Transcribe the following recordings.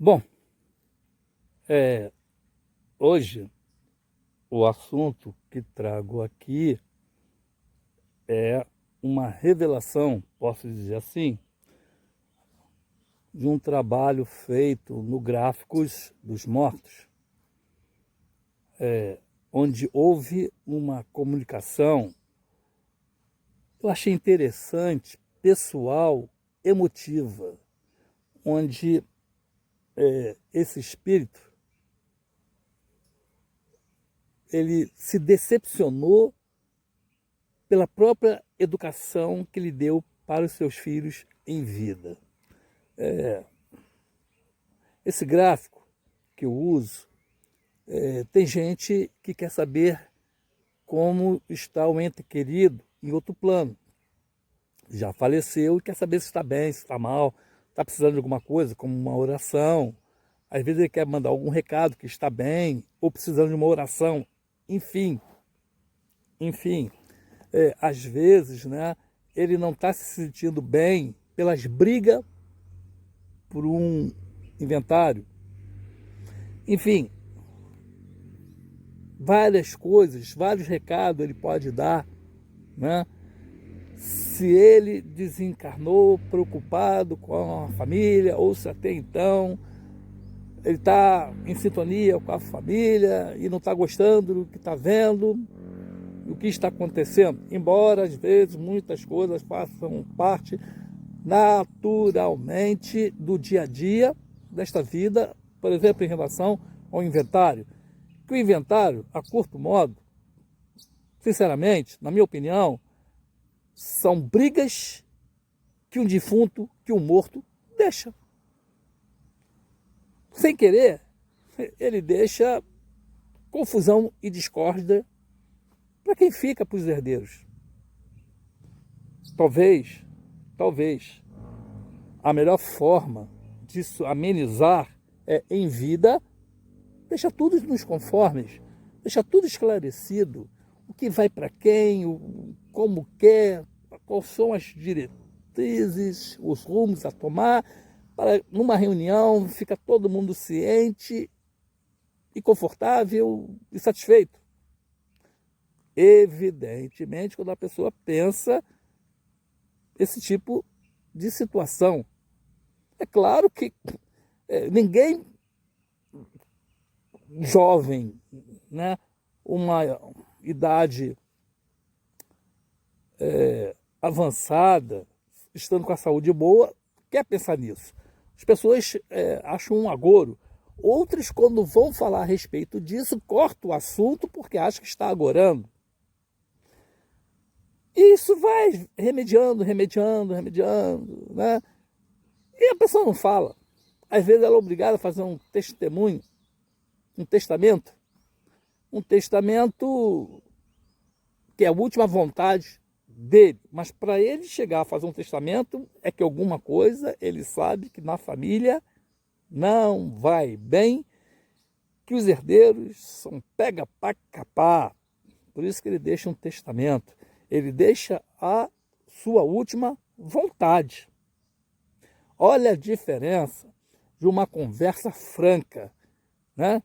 Bom, é, hoje o assunto que trago aqui é uma revelação, posso dizer assim, de um trabalho feito no Gráficos dos Mortos, onde houve uma comunicação, eu achei interessante, pessoal, emotiva, onde esse espírito ele se decepcionou pela própria educação que ele deu para os seus filhos em vida. Esse gráfico que eu uso, tem gente que quer saber como está o ente querido em outro plano. Já faleceu e quer saber se está bem, se está mal, está precisando de alguma coisa, como uma oração. Às vezes ele quer mandar algum recado que está bem, ou precisando de uma oração. Enfim, às vezes, né, ele não está se sentindo bem pelas brigas por um inventário. Enfim, várias coisas, vários recados ele pode dar, né? Se ele desencarnou preocupado com a família, ou se até então ele está em sintonia com a família e não está gostando do que está vendo, do que está acontecendo. Embora, às vezes, muitas coisas façam parte naturalmente do dia a dia desta vida, por exemplo, em relação ao inventário. Que o inventário, a curto modo, sinceramente, na minha opinião, são brigas que um defunto, que um morto deixa. Sem querer, ele deixa confusão e discórdia para quem fica, para os herdeiros. Talvez, a melhor forma disso amenizar é em vida, deixa tudo nos conformes, deixa tudo esclarecido, o que vai para quem, como quer, quais são as diretrizes, os rumos a tomar, para numa reunião fica todo mundo ciente e confortável e satisfeito. Evidentemente, quando a pessoa pensa esse tipo de situação. É claro que ninguém jovem, né, uma idade avançada, estando com a saúde boa, quer pensar nisso. As pessoas acham um agouro. Outros, quando vão falar a respeito disso, cortam o assunto porque acham que está agorando. E isso vai remediando, né? E a pessoa não fala. Às vezes ela é obrigada a fazer um testemunho, um testamento que é a última vontade dele. Mas para ele chegar a fazer um testamento, é que alguma coisa ele sabe que na família não vai bem, que os herdeiros são pega para capar. Por isso que ele deixa um testamento. Ele deixa a sua última vontade. Olha a diferença de uma conversa franca, né?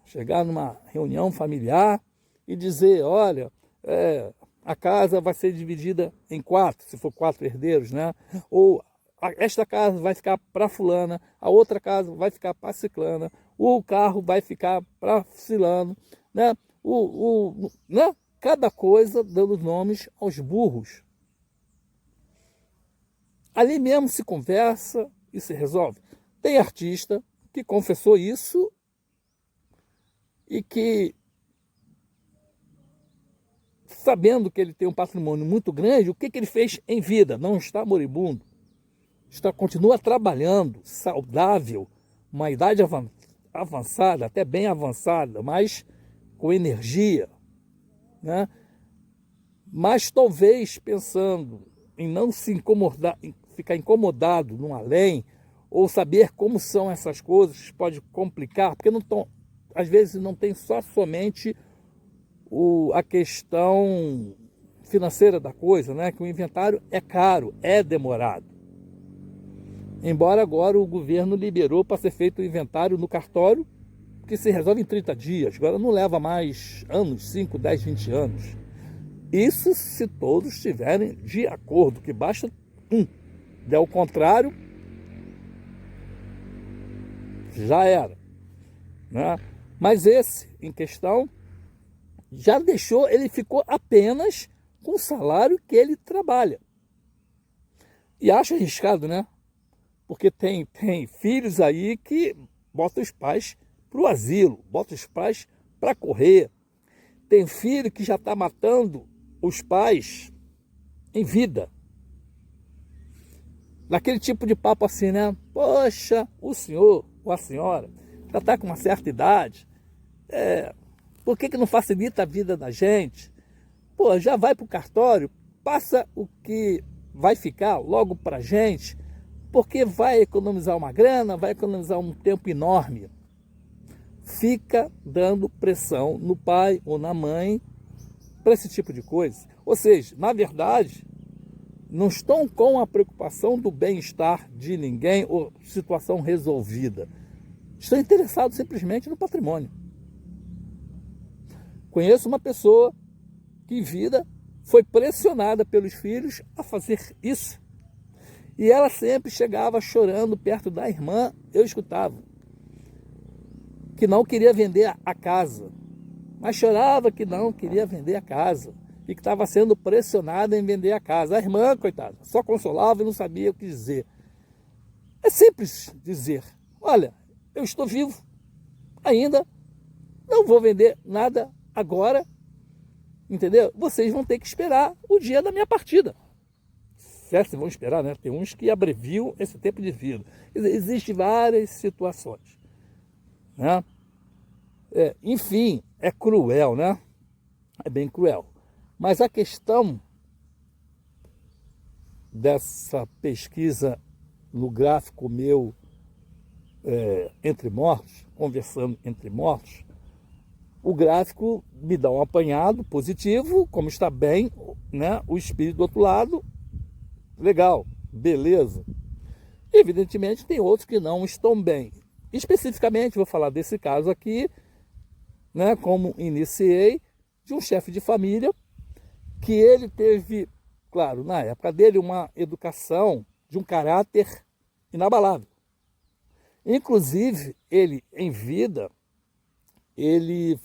Chegar numa reunião familiar e dizer, olha, a casa vai ser dividida em 4, se for 4 herdeiros, né? Ou esta casa vai ficar para fulana, a outra casa vai ficar para ciclana, o carro vai ficar para cilano, né? Né? Cada coisa dando nomes aos burros. Ali mesmo se conversa e se resolve. Tem artista que confessou isso e que, sabendo que ele tem um patrimônio muito grande, o que ele fez em vida? Não está moribundo. Continua trabalhando, saudável, uma idade avançada, até bem avançada, mas com energia, né? Mas talvez pensando em não se incomodar, em ficar incomodado num além, ou saber como são essas coisas, pode complicar, porque às vezes não tem só somente a questão financeira da coisa, né? Que o inventário é caro, é demorado. Embora agora o governo liberou para ser feito o inventário no cartório, que se resolve em 30 dias. Agora não leva mais anos, 5, 10, 20 anos. Isso se todos estiverem de acordo, que basta um. Der o contrário, já era. Né? Mas esse, em questão, já deixou, ele ficou apenas com o salário que ele trabalha. E acho arriscado, né? Porque tem filhos aí que botam os pais para o asilo, botam os pais para correr. Tem filho que já está matando os pais em vida. Naquele tipo de papo assim, né? Poxa, o senhor ou a senhora já está com uma certa idade. Por que não facilita a vida da gente? Pô, já vai para o cartório, passa o que vai ficar logo para a gente, porque vai economizar uma grana, vai economizar um tempo enorme. Fica dando pressão no pai ou na mãe para esse tipo de coisa. Ou seja, na verdade, não estão com a preocupação do bem-estar de ninguém ou situação resolvida. Estão interessados simplesmente no patrimônio. Conheço uma pessoa que em vida foi pressionada pelos filhos a fazer isso. E ela sempre chegava chorando perto da irmã, eu escutava, que não queria vender a casa, mas chorava que não queria vender a casa e que estava sendo pressionada em vender a casa. A irmã, coitada, só consolava e não sabia o que dizer. É simples dizer, olha, eu estou vivo ainda, não vou vender nada agora, entendeu? Vocês vão ter que esperar o dia da minha partida. Certo, vão esperar, né? Tem uns que abreviam esse tempo de vida. Existem várias situações, né? Enfim, é cruel, né? É bem cruel. Mas a questão dessa pesquisa no gráfico meu, entre mortos, conversando entre mortos, o gráfico me dá um apanhado positivo, como está bem, né? O espírito do outro lado, legal, beleza. Evidentemente tem outros que não estão bem. Especificamente vou falar desse caso aqui, né? Como iniciei, de um chefe de família que ele teve, claro, na época dele, uma educação de um caráter inabalável. Inclusive, ele em vida, ele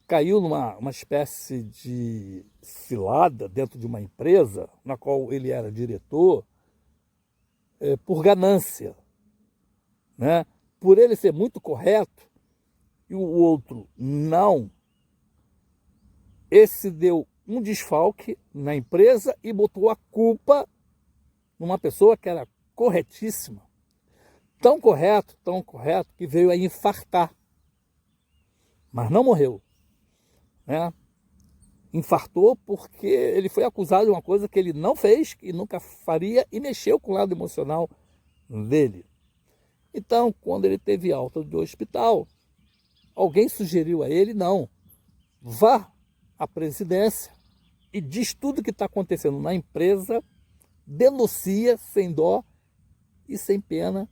caiu numa espécie de cilada dentro de uma empresa na qual ele era diretor, por ganância, né? Por ele ser muito correto e o outro não, esse deu um desfalque na empresa e botou a culpa numa pessoa que era corretíssima, tão correto, que veio a infartar, mas não morreu, né? Infartou porque ele foi acusado de uma coisa que ele não fez, que nunca faria, e mexeu com o lado emocional dele. Então, quando ele teve alta do hospital, alguém sugeriu a ele, não, vá à presidência e diz tudo o que está acontecendo na empresa, denuncia sem dó e sem pena,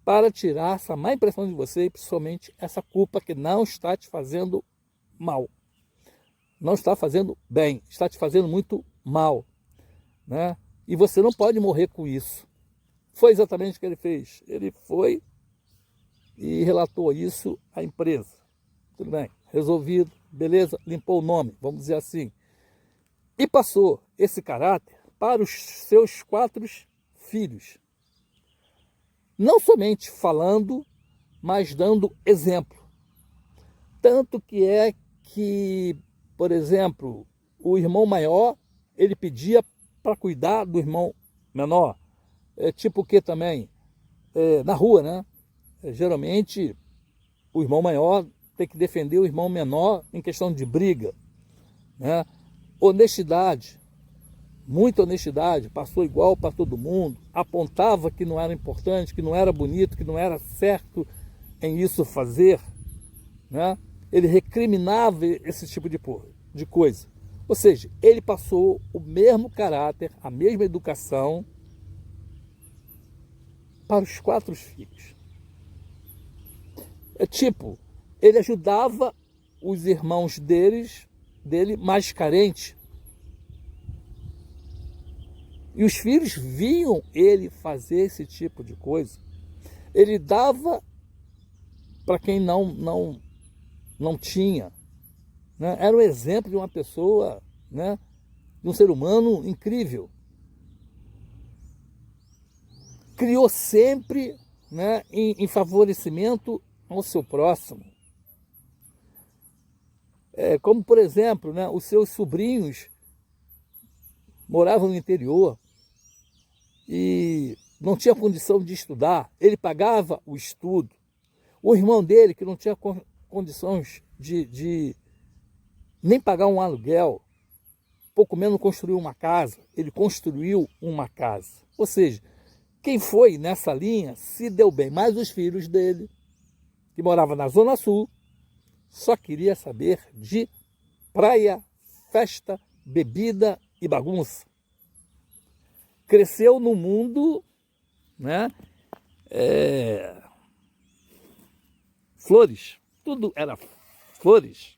para tirar essa má impressão de você e principalmente essa culpa que não está te fazendo mal. Não está fazendo bem, está te fazendo muito mal, né? E você não pode morrer com isso. Foi exatamente o que ele fez. Ele foi e relatou isso à empresa. Tudo bem, resolvido, beleza, limpou o nome, vamos dizer assim. E passou esse caráter para os seus 4 filhos. Não somente falando, mas dando exemplo. Tanto que é que, por exemplo, o irmão maior, ele pedia para cuidar do irmão menor. Tipo o que também? Na rua, né? Geralmente, o irmão maior tem que defender o irmão menor em questão de briga, né? Honestidade, muita honestidade, passou igual para todo mundo, apontava que não era importante, que não era bonito, que não era certo em isso fazer, né? Ele recriminava esse tipo de coisa. Ou seja, ele passou o mesmo caráter, a mesma educação, para os 4 filhos. É tipo, ele ajudava os irmãos dele mais carentes. E os filhos viam ele fazer esse tipo de coisa. Ele dava para quem não tinha. Né? Era um exemplo de uma pessoa, né? De um ser humano incrível. Criou sempre, né, em favorecimento ao seu próximo. Como, por exemplo, né, os seus sobrinhos moravam no interior e não tinha condição de estudar. Ele pagava o estudo. O irmão dele, que não tinha condições de nem pagar um aluguel, pouco menos construiu uma casa, ele construiu uma casa. Ou seja, quem foi nessa linha se deu bem, mas os filhos dele, que moravam na Zona Sul, só queria saber de praia, festa, bebida e bagunça. Cresceu no mundo, né? Flores, tudo era flores.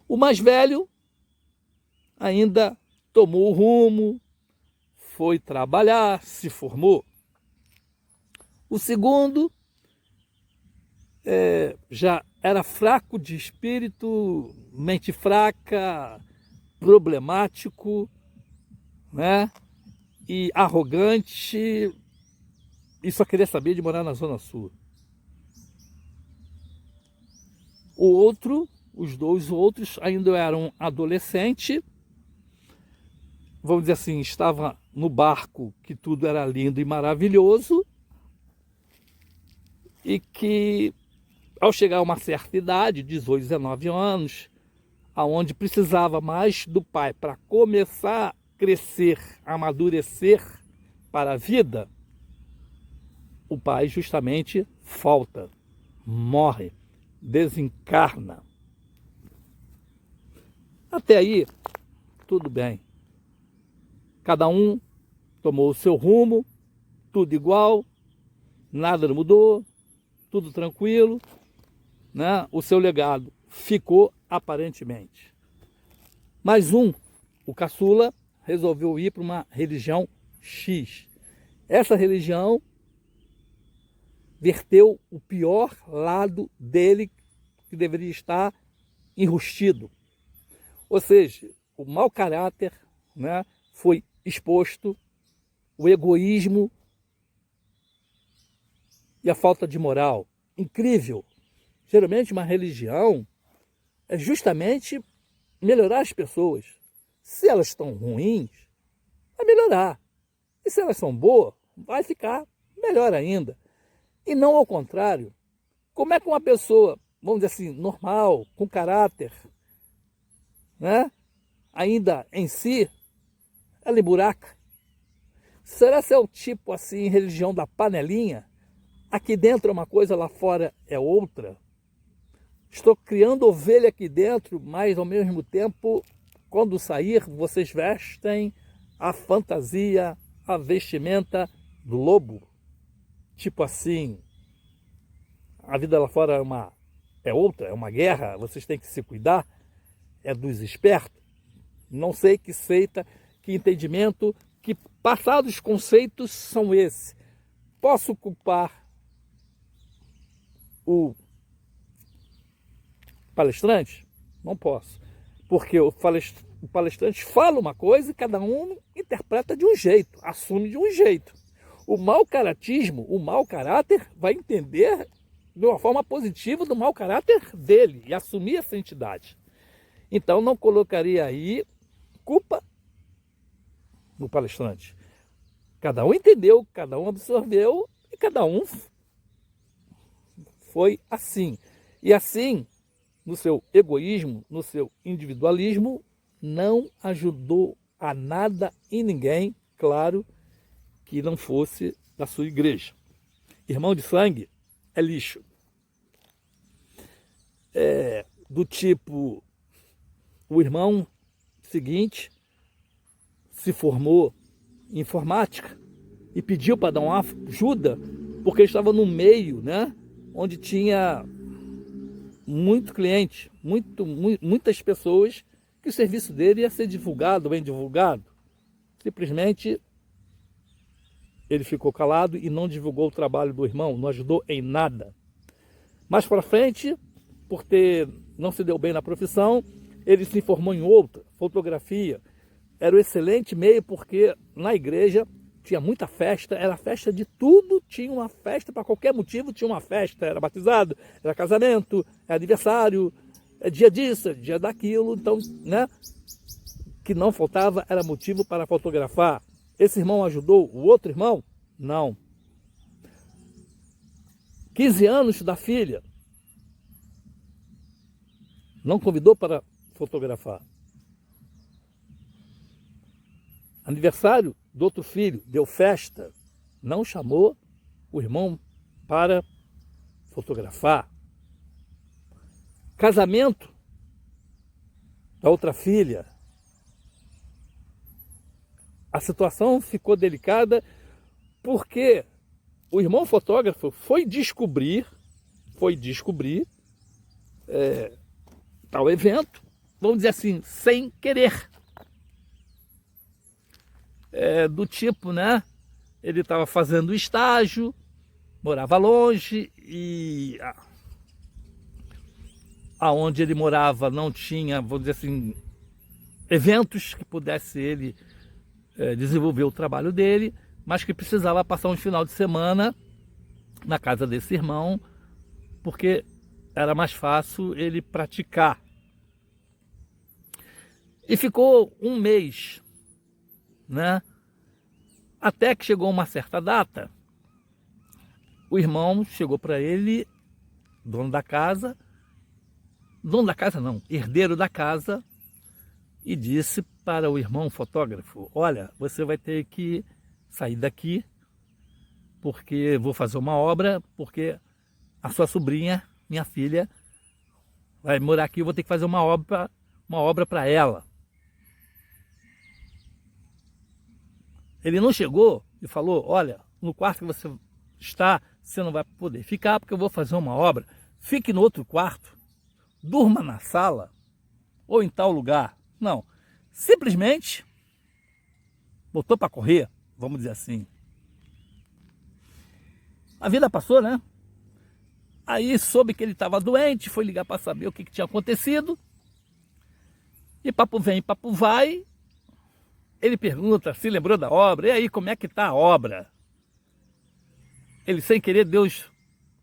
O mais velho ainda tomou o rumo, foi trabalhar, se formou. O segundo já era fraco de espírito, mente fraca, problemático, né? E arrogante, e só queria saber de morar na Zona Sul. Os dois outros ainda eram adolescentes, vamos dizer assim, estava no barco que tudo era lindo e maravilhoso, e que ao chegar a uma certa idade, 18, 19 anos, aonde precisava mais do pai para começar a crescer, amadurecer para a vida, o pai justamente falta, morre, desencarna. Até aí, tudo bem. Cada um tomou o seu rumo, tudo igual, nada mudou, tudo tranquilo, né? O seu legado ficou aparentemente. Mas o caçula, resolveu ir para uma religião X. Essa religião verteu o pior lado dele, que deveria estar enrustido. Ou seja, o mau caráter, né, foi exposto, o egoísmo e a falta de moral. Incrível. Geralmente uma religião é justamente melhorar as pessoas. Se elas estão ruins, vai melhorar. E se elas são boas, vai ficar melhor ainda. E não ao contrário. Como é que uma pessoa, vamos dizer assim, normal, com caráter, né, ainda em si, ela emburaca? Será que é o tipo assim, religião da panelinha? Aqui dentro é uma coisa, lá fora é outra? Estou criando ovelha aqui dentro, mas ao mesmo tempo, quando sair, vocês vestem a fantasia, a vestimenta do lobo. Tipo assim, a vida lá fora é outra, é uma guerra, vocês têm que se cuidar, é dos espertos. Não sei que seita, que entendimento, que passados conceitos são esses. Posso culpar o palestrante? Não posso. Porque o palestrante fala uma coisa e cada um interpreta de um jeito, assume de um jeito. O mau caratismo, o mau caráter, vai entender de uma forma positiva do mau caráter dele e assumir essa entidade. Então não colocaria aí culpa no palestrante. Cada um entendeu, cada um absorveu e cada um foi assim. E assim, no seu egoísmo, no seu individualismo, não ajudou a nada e ninguém, claro, que não fosse da sua igreja. Irmão de sangue é lixo. Do tipo, o irmão seguinte se formou em informática, e pediu para dar uma ajuda, porque ele estava no meio, né, onde tinha muito cliente, muitas pessoas, que o serviço dele ia ser divulgado, bem divulgado. Simplesmente ele ficou calado e não divulgou o trabalho do irmão, não ajudou em nada. Mais para frente, por não se deu bem na profissão, ele se formou em outra, fotografia. Era um excelente meio, porque na igreja tinha muita festa, era festa de tudo, tinha uma festa, para qualquer motivo tinha uma festa, era batizado, era casamento, era aniversário, é dia disso, é dia daquilo, então, né, que não faltava era motivo para fotografar. Esse irmão ajudou o outro irmão? Não. 15 anos da filha, não convidou para fotografar. Aniversário do outro filho, deu festa, não chamou o irmão para fotografar. Casamento da outra filha, a situação ficou delicada porque o irmão fotógrafo foi descobrir tal evento, vamos dizer assim, sem querer. Do tipo, né? Ele estava fazendo estágio, morava longe e aonde ele morava não tinha, vamos dizer assim, eventos que pudesse ele desenvolver o trabalho dele, mas que precisava passar um final de semana na casa desse irmão, porque era mais fácil ele praticar. E ficou um mês, né? Até que chegou uma certa data, o irmão chegou para ele, dono da casa não, herdeiro da casa, e disse para o irmão fotógrafo: olha, você vai ter que sair daqui, porque vou fazer uma obra, porque a sua sobrinha, minha filha, vai morar aqui, eu vou ter que fazer uma obra para ela. Ele não chegou e falou: olha, no quarto que você está, você não vai poder ficar, porque eu vou fazer uma obra. Fique no outro quarto, durma na sala ou em tal lugar. Não, simplesmente botou para correr, vamos dizer assim. A vida passou, né? Aí soube que ele estava doente, foi ligar para saber o que tinha acontecido. E papo vem, papo vai. Ele pergunta se lembrou da obra. E aí, como é que está a obra? Ele, sem querer, deu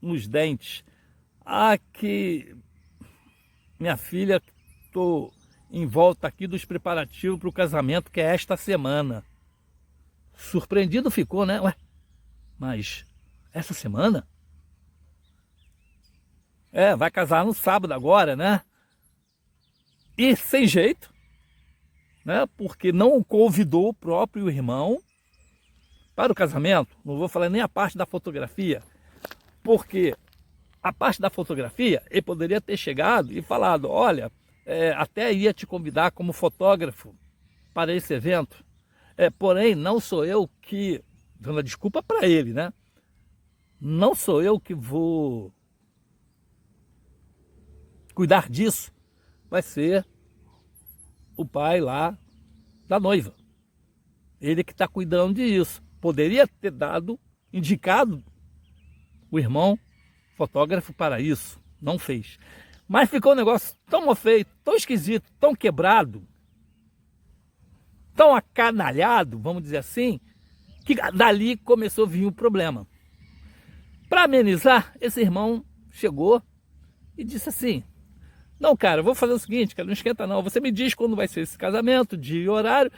nos dentes. Que minha filha, estou em volta aqui dos preparativos para o casamento, que é esta semana. Surpreendido ficou, né? Ué, mas essa semana? Vai casar no sábado agora, né? E sem jeito, né? Porque não convidou o próprio irmão para o casamento. Não vou falar nem a parte da fotografia, porque a parte da fotografia ele poderia ter chegado e falado: olha, até ia te convidar como fotógrafo para esse evento, porém não sou eu que, dando a desculpa para ele, né? Não sou eu que vou cuidar disso, vai ser o pai lá da noiva. Ele que está cuidando disso. Poderia ter indicado o irmão fotógrafo para isso. Não fez. Mas ficou um negócio tão mal feito, tão esquisito, tão quebrado, tão acanalhado, vamos dizer assim, que dali começou a vir o problema. Para amenizar, esse irmão chegou e disse assim: não, cara, eu vou fazer o seguinte, cara, não esquenta não. Você me diz quando vai ser esse casamento, dia e horário,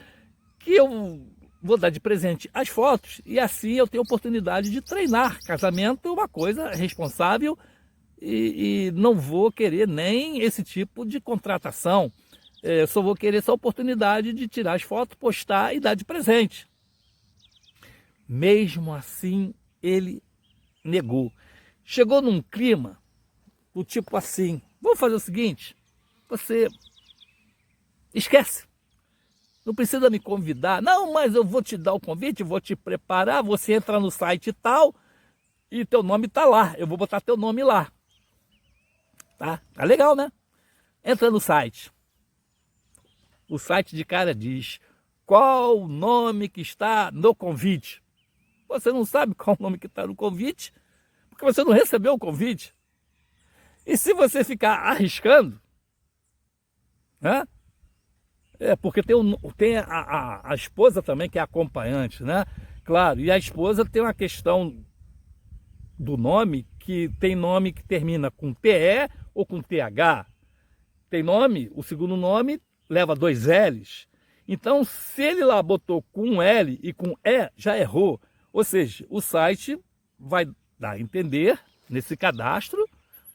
que eu vou dar de presente as fotos, e assim eu tenho oportunidade de treinar. Casamento é uma coisa responsável e não vou querer nem esse tipo de contratação. Eu só vou querer essa oportunidade de tirar as fotos, postar e dar de presente. Mesmo assim, ele negou. Chegou num clima do tipo assim: vamos fazer o seguinte, você esquece. Não precisa me convidar. Não, mas eu vou te dar o convite, vou te preparar, você entra no site tal e teu nome tá lá. Eu vou botar teu nome lá. Tá? Tá legal, né? Entra no site. O site de cara diz qual o nome que está no convite. Você não sabe qual o nome que está no convite, porque você não recebeu o convite. E se você ficar arriscando, né? Porque tem a esposa também que é acompanhante, né? Claro, e a esposa tem uma questão do nome, que tem nome que termina com TE ou com TH. Tem nome, o segundo nome leva 2 L's. Então, se ele lá botou com um L e com E, já errou. Ou seja, o site vai dar a entender, nesse cadastro,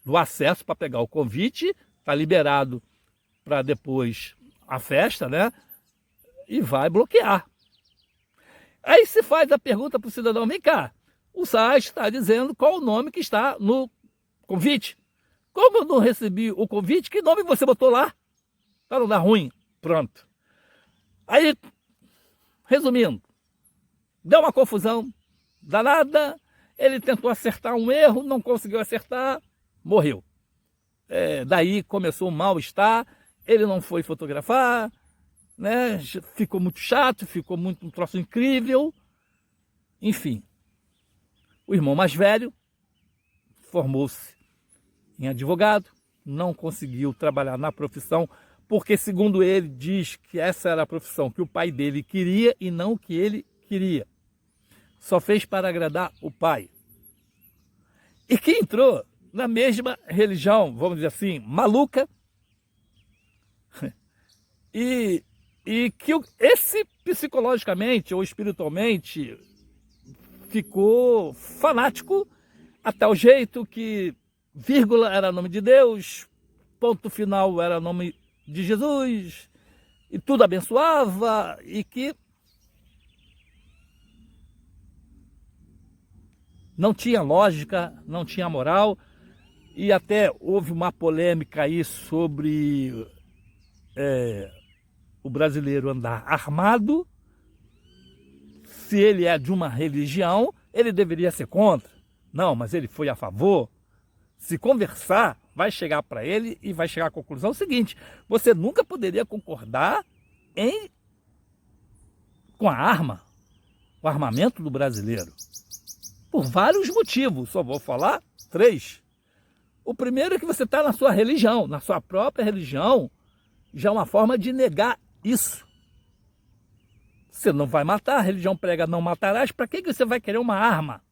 do acesso para pegar o convite, está liberado para depois a festa, né? E vai bloquear. Aí se faz a pergunta para o cidadão, vem cá, o site está dizendo qual o nome que está no convite. Como eu não recebi o convite, que nome você botou lá? Para não dar ruim. Pronto. Aí, resumindo, deu uma confusão danada, ele tentou acertar um erro, não conseguiu acertar, morreu. Daí começou o mal-estar, ele não foi fotografar, né? Ficou muito chato, ficou muito um troço incrível. Enfim, o irmão mais velho formou-se em advogado, não conseguiu trabalhar na profissão, porque segundo ele diz que essa era a profissão que o pai dele queria e não o que ele queria. Só fez para agradar o pai. E que entrou na mesma religião, vamos dizer assim, maluca, e que esse psicologicamente ou espiritualmente ficou fanático até o jeito que vírgula era nome de Deus, ponto final era nome de Jesus, e tudo abençoava, e que não tinha lógica, não tinha moral, e até houve uma polêmica aí sobre o brasileiro andar armado. Se ele é de uma religião, ele deveria ser contra. Não, mas ele foi a favor. Se conversar, vai chegar para ele e vai chegar à conclusão seguinte: você nunca poderia concordar com a arma, o armamento do brasileiro. Por vários motivos, só vou falar 3. O primeiro é que você está na sua religião, na sua própria religião, já é uma forma de negar isso. Você não vai matar, a religião prega não matarás, para que você vai querer uma arma?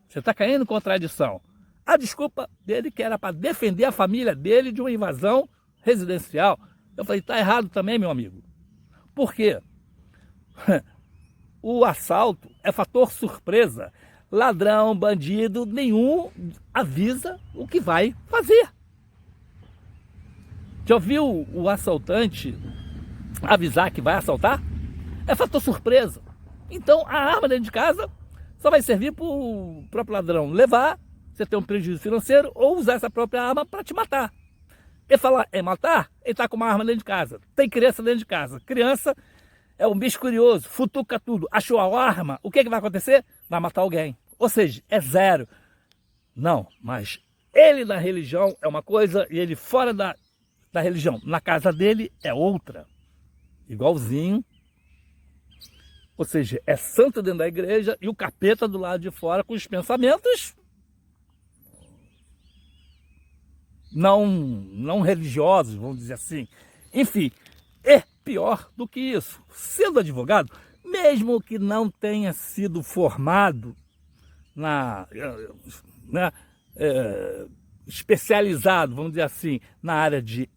Você está caindo em contradição. A desculpa dele que era para defender a família dele de uma invasão residencial. Eu falei, está errado também, meu amigo. Por quê? O assalto é fator surpresa. Ladrão, bandido, nenhum avisa o que vai fazer. Já ouviu o assaltante avisar que vai assaltar? É fator surpresa. Então a arma dentro de casa só vai servir para o próprio ladrão levar, você ter um prejuízo financeiro, ou usar essa própria arma para te matar. Ele fala em matar, ele está com uma arma dentro de casa. Tem criança dentro de casa. Criança é um bicho curioso, futuca tudo. Achou a arma, o que vai acontecer? Vai matar alguém. Ou seja, é zero. Não, mas ele na religião é uma coisa e ele fora da religião, na casa dele, é outra. Igualzinho. Ou seja, é santo dentro da igreja e o capeta do lado de fora com os pensamentos não religiosos, vamos dizer assim. Enfim, é pior do que isso. Sendo advogado, mesmo que não tenha sido formado especializado, vamos dizer assim, na área de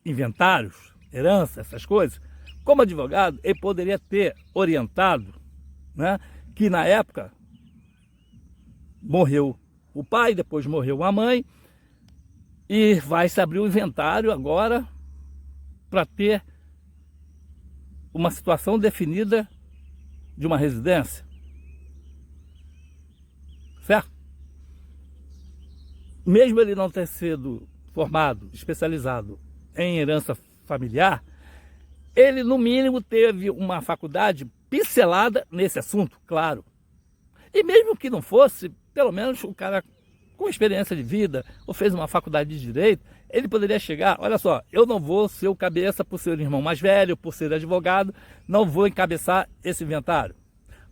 inventários, herança, essas coisas, como advogado, ele poderia ter orientado, né, que na época morreu o pai, depois morreu a mãe, e vai se abrir o inventário agora para ter uma situação definida de uma residência. Certo? Mesmo ele não ter sido formado, especializado em herança familiar, Ele, no mínimo, teve uma faculdade pincelada nesse assunto, claro. E mesmo que não fosse, pelo menos o cara com experiência de vida, ou fez uma faculdade de Direito, ele poderia chegar, olha só, eu não vou ser o cabeça por ser o irmão mais velho, por ser advogado, não vou encabeçar esse inventário.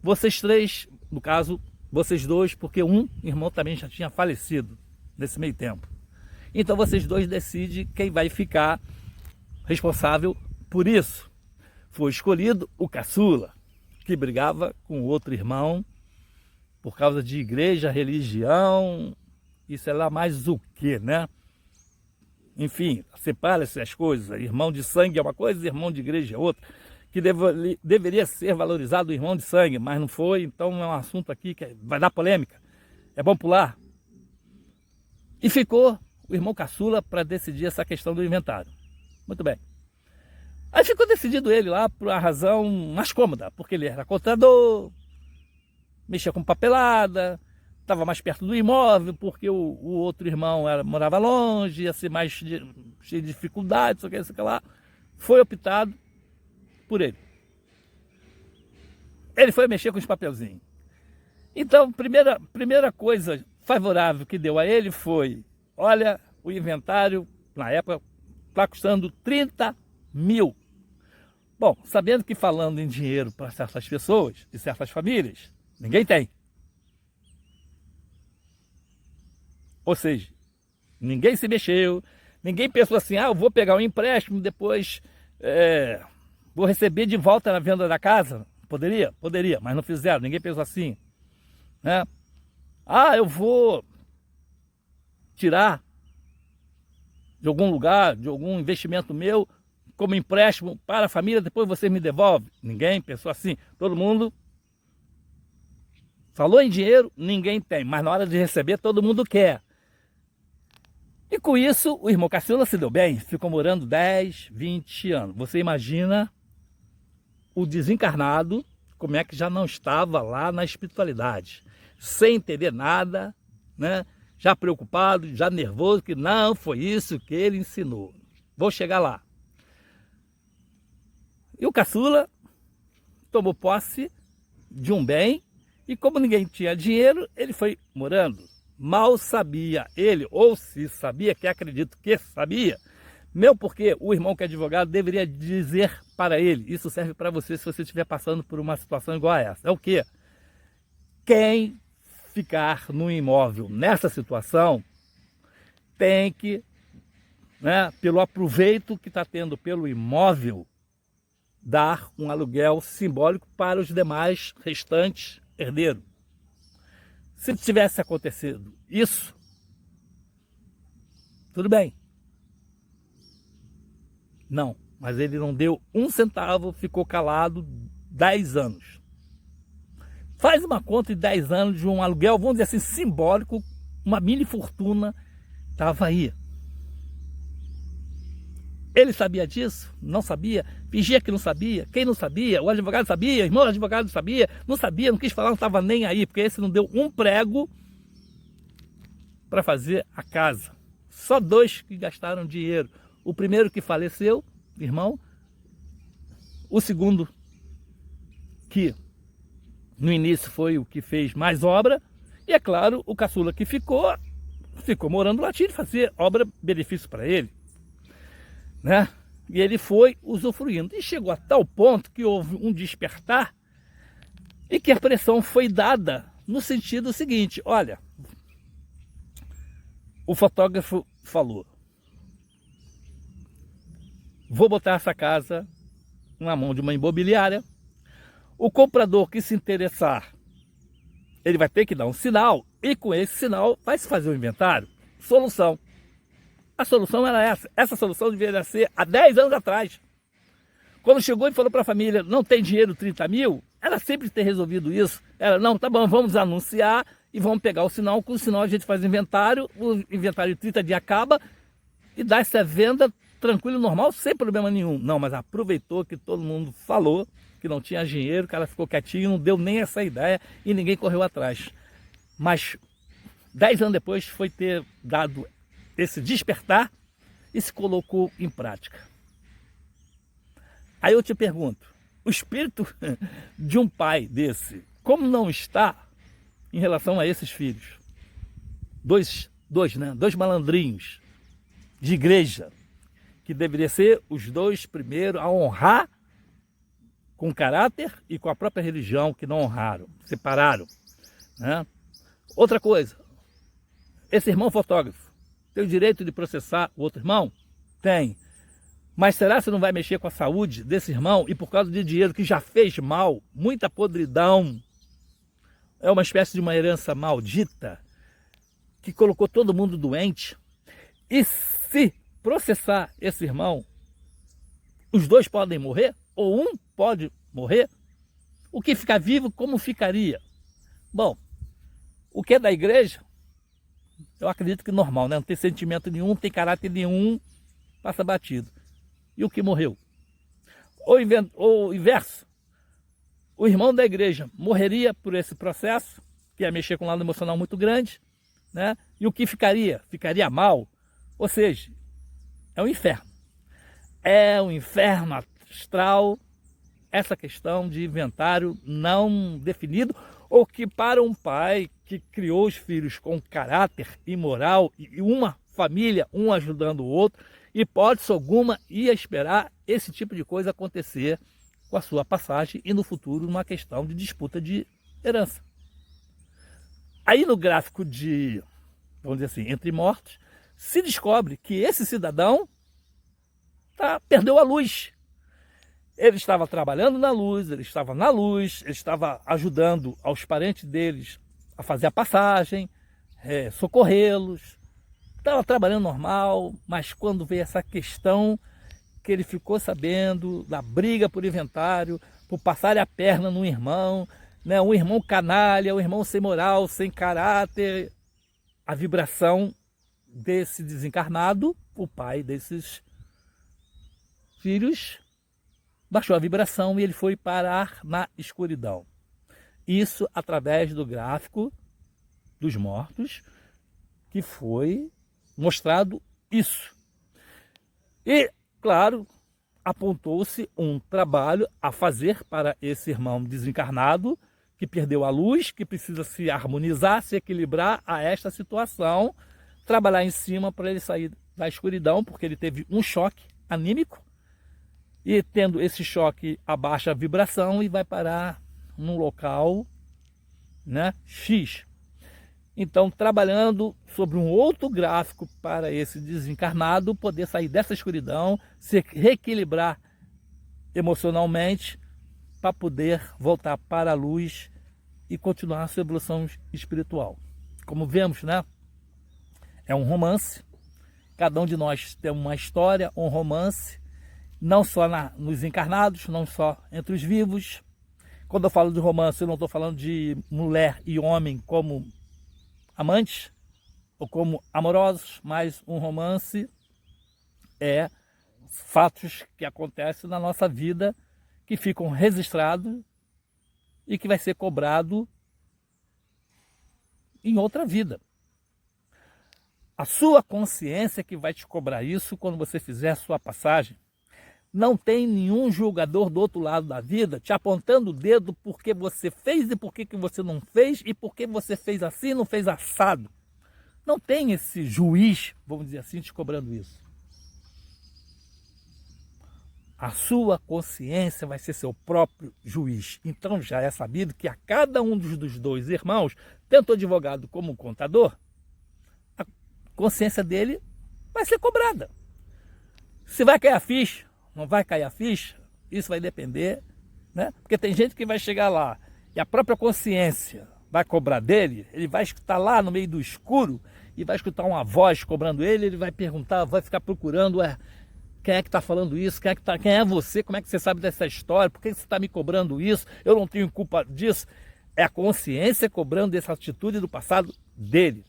Vocês três, no caso, vocês dois, porque um irmão também já tinha falecido nesse meio tempo. Então vocês dois decidem quem vai ficar responsável por isso. Foi escolhido o caçula, que brigava com o outro irmão por causa de igreja, religião, e sei lá mais o que, né? Enfim, separa-se as coisas. Irmão de sangue é uma coisa, irmão de igreja é outra. Que deveria ser valorizado o irmão de sangue, mas não foi, então é um assunto aqui que vai dar polêmica. É bom pular. E ficou o irmão caçula para decidir essa questão do inventário. Muito bem. Aí ficou decidido ele lá por uma razão mais cômoda, porque ele era contador, mexia com papelada, estava mais perto do imóvel, porque o outro irmão morava longe, ia ser mais cheio de dificuldades, sei o que lá. Foi optado por ele. Ele foi mexer com os papelzinhos. Então, primeira coisa favorável que deu a ele foi, olha, o inventário, na época, está custando 30 mil. Bom, sabendo que falando em dinheiro para certas pessoas e certas famílias, ninguém tem. Ou seja, ninguém se mexeu, ninguém pensou assim, eu vou pegar um empréstimo, depois vou receber de volta na venda da casa. Poderia? Poderia, mas não fizeram, ninguém pensou assim. Né? Eu vou tirar de algum lugar, de algum investimento meu, como empréstimo para a família, depois vocês me devolvem. Ninguém pensou assim. Todo mundo falou em dinheiro, ninguém tem, mas na hora de receber todo mundo quer. E com isso, o irmão caçula se deu bem, ficou morando 10, 20 anos. Você imagina o desencarnado, como é que já não estava lá na espiritualidade, sem entender nada, né? Já preocupado, já nervoso, que não foi isso que ele ensinou. Vou chegar lá. E o caçula tomou posse de um bem, e como ninguém tinha dinheiro, ele foi morando. Mal sabia ele, ou se sabia, que acredito que sabia, meu, porque o irmão que é advogado deveria dizer para ele, isso serve para você se você estiver passando por uma situação igual a essa. É o quê? Quem ficar no imóvel nessa situação tem que, né, pelo aproveito que está tendo pelo imóvel, dar um aluguel simbólico para os demais restantes herdeiros. Se tivesse acontecido isso, tudo bem. Não, mas ele não deu um centavo, ficou calado 10 anos. Faz uma conta de 10 anos de um aluguel, vamos dizer assim, simbólico, uma mini fortuna, estava aí. Ele sabia disso? Não sabia? Fingia que não sabia? Quem não sabia? O advogado sabia? O irmão do advogado sabia? Não sabia, não quis falar, não estava nem aí, porque esse não deu um prego para fazer a casa. Só 2 que gastaram dinheiro. O primeiro que faleceu, irmão. O segundo, que no início foi o que fez mais obra. E é claro, o caçula que ficou morando lá, tinha de fazer obra, benefício para ele. Né? E ele foi usufruindo. E chegou a tal ponto que houve um despertar e que a pressão foi dada no sentido seguinte, olha, o fotógrafo falou, vou botar essa casa na mão de uma imobiliária, o comprador que se interessar, ele vai ter que dar um sinal, e com esse sinal vai se fazer o inventário. Solução. A solução era essa. Essa solução deveria ser há 10 anos atrás. Quando chegou e falou para a família, não tem dinheiro, 30 mil, ela sempre ter resolvido isso. Ela, não, tá bom, vamos anunciar e vamos pegar o sinal. Com o sinal a gente faz o inventário de 30 dias acaba e dá essa venda tranquilo, normal, sem problema nenhum. Não, mas aproveitou que todo mundo falou que não tinha dinheiro, o cara ficou quietinho, não deu nem essa ideia e ninguém correu atrás. Mas 10 anos depois foi ter dado esse despertar e se colocou em prática. Aí eu te pergunto, o espírito de um pai desse, como não está em relação a esses filhos? Dois malandrinhos de igreja, que deveria ser os dois primeiros a honrar com caráter e com a própria religião, que não honraram, separaram, né? Outra coisa, esse irmão fotógrafo tem o direito de processar o outro irmão? Tem. Mas será que não vai mexer com a saúde desse irmão e por causa de dinheiro que já fez mal, muita podridão, é uma espécie de uma herança maldita que colocou todo mundo doente? E se processar esse irmão, os dois podem morrer? Ou um pode morrer? O que fica vivo, como ficaria? Bom, o que é da igreja, eu acredito que normal, né? Não tem sentimento nenhum, não tem caráter nenhum, passa batido. E o que morreu? Ou o inverso, o irmão da igreja morreria por esse processo, que ia mexer com um lado emocional muito grande, né? E o que ficaria? Ficaria mal. Ou seja, é um inferno. É um inferno astral, essa questão de inventário não definido, ou que para um pai que criou os filhos com caráter e moral, e uma família, um ajudando o outro, hipótese alguma ia esperar esse tipo de coisa acontecer com a sua passagem e no futuro uma questão de disputa de herança. Aí no gráfico de, vamos dizer assim, entre mortos, se descobre que esse cidadão perdeu a luz. Ele estava trabalhando na luz, ele estava na luz, ele estava ajudando aos parentes deles a fazer a passagem, socorrê-los. Estava trabalhando normal, mas quando veio essa questão que ele ficou sabendo da briga por inventário, por passar a perna no irmão, né? Um irmão canalha, um irmão sem moral, sem caráter, a vibração desse desencarnado, o pai desses filhos, baixou a vibração e ele foi parar na escuridão. Isso através do gráfico dos mortos, que foi mostrado isso. E, claro, apontou-se um trabalho a fazer para esse irmão desencarnado, que perdeu a luz, que precisa se harmonizar, se equilibrar a esta situação, trabalhar em cima para ele sair da escuridão, porque ele teve um choque anímico, e tendo esse choque abaixa a vibração e vai parar num local, né, X. Então, trabalhando sobre um outro gráfico para esse desencarnado poder sair dessa escuridão, se reequilibrar emocionalmente para poder voltar para a luz e continuar a sua evolução espiritual. Como vemos, né? É um romance. Cada um de nós tem uma história, um romance, não só nos encarnados, não só entre os vivos. Quando eu falo de romance, eu não estou falando de mulher e homem como amantes ou como amorosos, mas um romance é fatos que acontecem na nossa vida, que ficam registrados e que vai ser cobrado em outra vida. A sua consciência que vai te cobrar isso quando você fizer a sua passagem. Não tem nenhum julgador do outro lado da vida te apontando o dedo porque você fez e por que você não fez e por que você fez assim e não fez assado. Não tem esse juiz, vamos dizer assim, te cobrando isso. A sua consciência vai ser seu próprio juiz. Então já é sabido que a cada um dos dois irmãos, tanto o advogado como o contador, a consciência dele vai ser cobrada. Se vai cair a ficha, não vai cair a ficha, isso vai depender, né? Porque tem gente que vai chegar lá e a própria consciência vai cobrar dele, ele vai estar lá no meio do escuro e vai escutar uma voz cobrando ele, ele vai perguntar, vai ficar procurando, quem é que está falando isso? Quem é você? Como é que você sabe dessa história? Por que você está me cobrando isso? Eu não tenho culpa disso. É a consciência cobrando essa atitude do passado dele.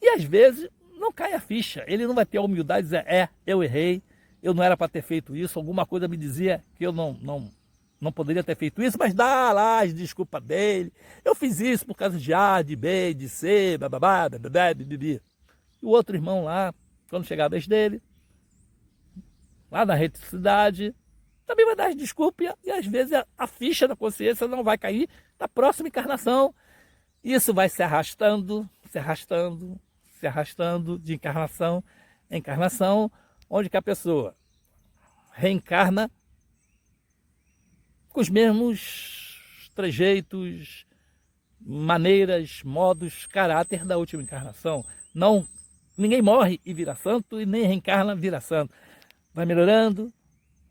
E às vezes não cai a ficha, ele não vai ter a humildade de dizer, eu errei, eu não era para ter feito isso, alguma coisa me dizia que eu não poderia ter feito isso, mas dá lá as desculpas dele. Eu fiz isso por causa de A, de B, de C, bababá, bababá, bibibi. E o outro irmão lá, quando chegar a vez dele, lá na reticidade, também vai dar as desculpas e às vezes a ficha da consciência não vai cair na próxima encarnação. Isso vai se arrastando, se arrastando, se arrastando de encarnação em encarnação, onde que a pessoa reencarna com os mesmos trejeitos, maneiras, modos, caráter da última encarnação. Não, ninguém morre e vira santo e nem reencarna vira santo. Vai melhorando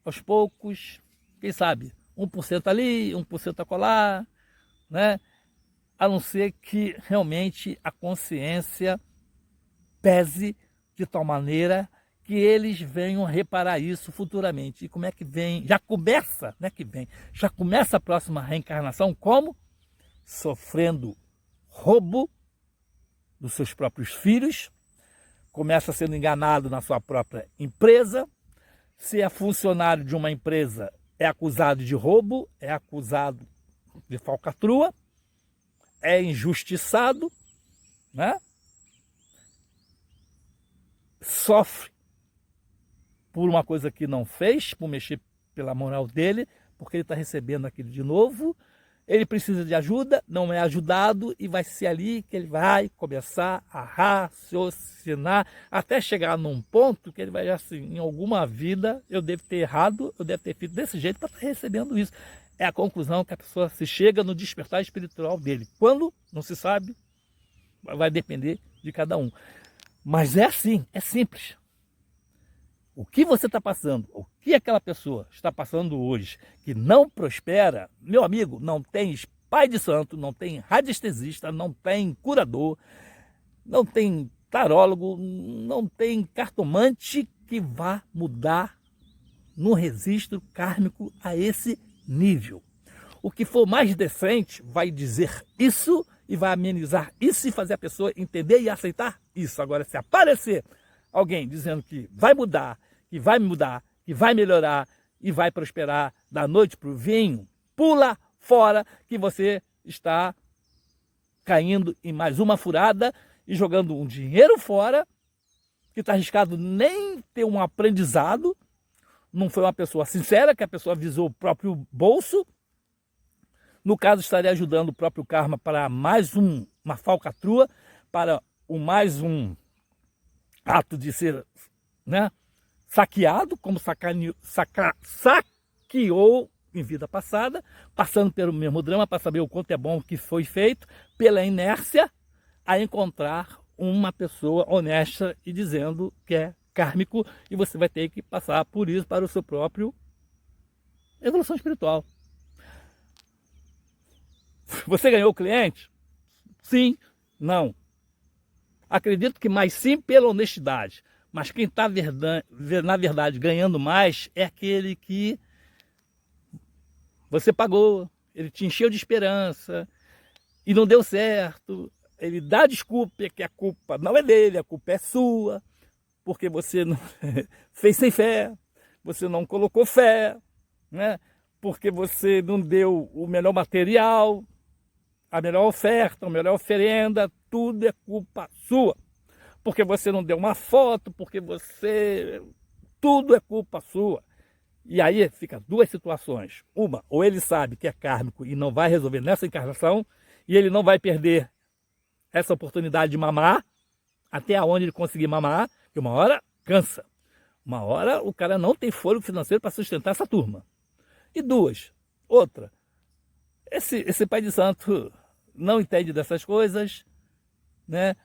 aos poucos, quem sabe, 1% ali, 1% acolá, né? A não ser que realmente a consciência pese de tal maneira que eles venham reparar isso futuramente. E como é que vem? Já começa, não é que vem, já começa a próxima reencarnação como? Sofrendo roubo dos seus próprios filhos, começa sendo enganado na sua própria empresa. Se é funcionário de uma empresa, é acusado de roubo, é acusado de falcatrua, é injustiçado, né? Sofre por uma coisa que não fez, por mexer pela moral dele, porque ele está recebendo aquilo de novo. Ele precisa de ajuda, não é ajudado, e vai ser ali que ele vai começar a raciocinar, até chegar num ponto que ele vai assim, em alguma vida eu devo ter errado, eu devo ter feito desse jeito para estar recebendo isso. É a conclusão que a pessoa se chega no despertar espiritual dele. Quando? Não se sabe, vai depender de cada um. Mas é assim, é simples. O que você está passando, o que aquela pessoa está passando hoje, que não prospera, meu amigo, não tem pai de santo, não tem radiestesista, não tem curador, não tem tarólogo, não tem cartomante que vá mudar no registro kármico a esse nível. O que for mais decente vai dizer isso e vai amenizar isso e fazer a pessoa entender e aceitar isso. Agora, se aparecer alguém dizendo que vai mudar, que vai melhorar e vai prosperar da noite para o vinho, pula fora que você está caindo em mais uma furada e jogando um dinheiro fora, que está arriscado nem ter um aprendizado, não foi uma pessoa sincera, que a pessoa visou o próprio bolso. No caso, estaria ajudando o próprio karma para mais uma falcatrua, para mais um ato de ser, né, saqueado, como saqueou em vida passada, passando pelo mesmo drama para saber o quanto é bom que foi feito, pela inércia, a encontrar uma pessoa honesta e dizendo que é kármico, e você vai ter que passar por isso para o seu próprio evolução espiritual. Você ganhou o cliente? Sim, não. Acredito que mais sim pela honestidade. Mas quem está, na verdade, ganhando mais é aquele que você pagou, ele te encheu de esperança e não deu certo. Ele dá desculpa que a culpa não é dele, a culpa é sua, porque você não fez sem fé, você não colocou fé, né? Porque você não deu o melhor material, a melhor oferta, a melhor oferenda, tudo é culpa sua. Porque você não deu uma foto, porque você... Tudo é culpa sua. E aí fica duas situações. Uma, ou ele sabe que é kármico e não vai resolver nessa encarnação, e ele não vai perder essa oportunidade de mamar, até onde ele conseguir mamar, que uma hora cansa. Uma hora o cara não tem fôlego financeiro para sustentar essa turma. E duas, outra, esse pai de santo não entende dessas coisas, né?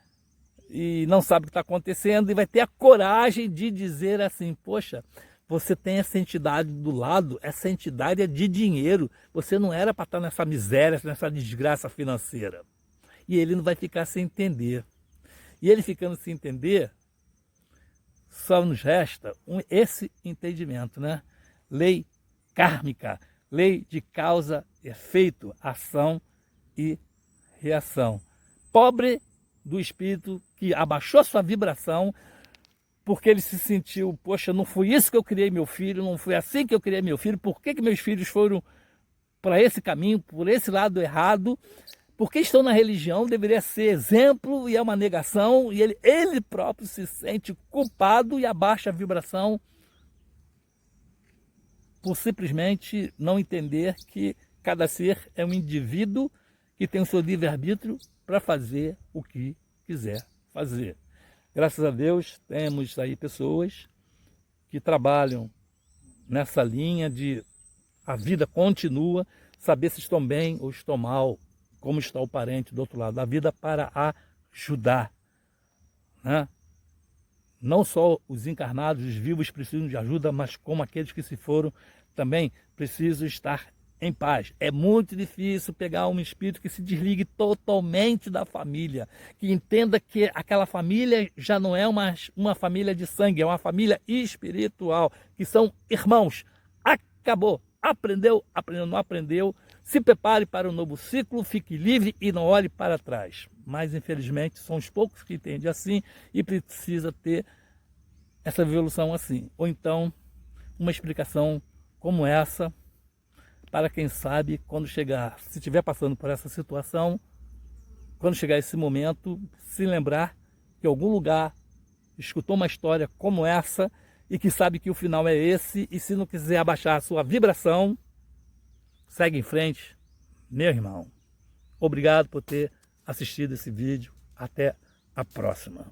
E não sabe o que está acontecendo, e vai ter a coragem de dizer assim, poxa, você tem essa entidade do lado, essa entidade é de dinheiro, você não era para estar nessa miséria, nessa desgraça financeira. E ele não vai ficar sem entender. E ele ficando sem entender, só nos resta esse entendimento, né? Lei kármica, lei de causa e efeito, ação e reação. Pobre do espírito que abaixou a sua vibração, porque ele se sentiu, poxa, não foi isso que eu criei meu filho, não foi assim que eu criei meu filho, por que meus filhos foram para esse caminho, por esse lado errado, porque estão na religião, deveria ser exemplo e é uma negação, e ele próprio se sente culpado e abaixa a vibração por simplesmente não entender que cada ser é um indivíduo que tem o seu livre-arbítrio para fazer o que quiser fazer. Graças a Deus, temos aí pessoas que trabalham nessa linha de a vida continua, saber se estão bem ou estão mal, como está o parente do outro lado da vida, para ajudar, né? Não só os encarnados, os vivos precisam de ajuda, mas como aqueles que se foram também precisam estar em paz. É muito difícil pegar um espírito que se desligue totalmente da família, que entenda que aquela família já não é uma família de sangue, é uma família espiritual, que são irmãos. Acabou. Aprendeu, não aprendeu, se prepare para um novo ciclo, fique livre e não olhe para trás. Mas, infelizmente, são os poucos que entendem assim e precisa ter essa evolução assim. Ou então, uma explicação como essa, para quem sabe, quando chegar, se estiver passando por essa situação, quando chegar esse momento, se lembrar que em algum lugar escutou uma história como essa e que sabe que o final é esse, e se não quiser abaixar a sua vibração, segue em frente, meu irmão. Obrigado por ter assistido esse vídeo. Até a próxima.